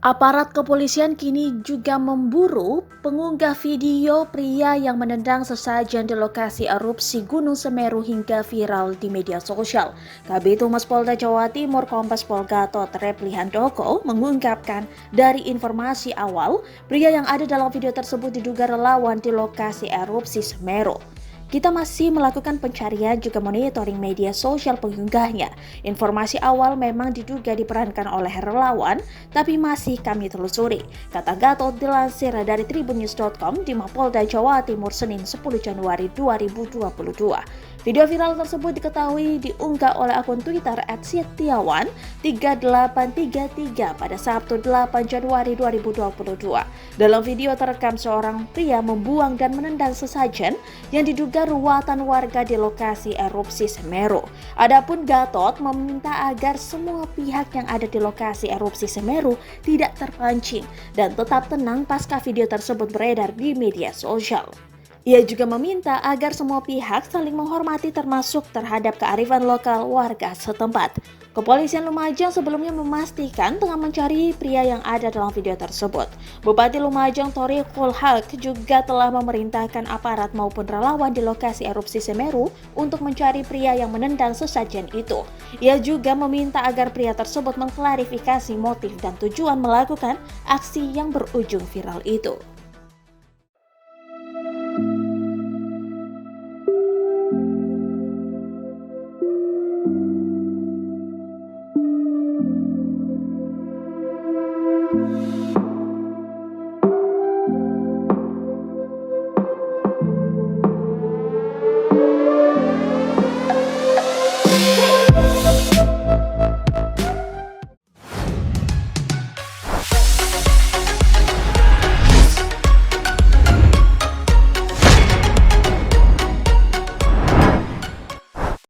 Aparat kepolisian kini juga memburu pengunggah video pria yang menendang sesajen di lokasi erupsi Gunung Semeru hingga viral di media sosial. Kabid Humas Polda Jawa Timur Kombes Pol Gatot Reply Handoko mengungkapkan dari informasi awal, pria yang ada dalam video tersebut diduga relawan di lokasi erupsi Semeru. Kita masih melakukan pencarian juga monitoring media sosial pengunggahnya. Informasi awal memang diduga diperankan oleh relawan, tapi masih kami telusuri, kata Gatot dilansir dari tribunnews.com di Mapolda Jawa Timur Senin 10 Januari 2022. Video viral tersebut diketahui diunggah oleh akun Twitter @setiawan3833 pada Sabtu 8 Januari 2022. Dalam video terekam seorang pria membuang dan menendang sesajen yang diduga ruatan warga di lokasi erupsi Semeru. Adapun Gatot meminta agar semua pihak yang ada di lokasi erupsi Semeru tidak terpancing dan tetap tenang pasca video tersebut beredar di media sosial. Ia juga meminta agar semua pihak saling menghormati termasuk terhadap kearifan lokal warga setempat. Kepolisian Lumajang sebelumnya memastikan tengah mencari pria yang ada dalam video tersebut. Bupati Lumajang Thoriqul Haq juga telah memerintahkan aparat maupun relawan di lokasi erupsi Semeru untuk mencari pria yang menendang sesajen itu. Ia juga meminta agar pria tersebut mengklarifikasi motif dan tujuan melakukan aksi yang berujung viral itu.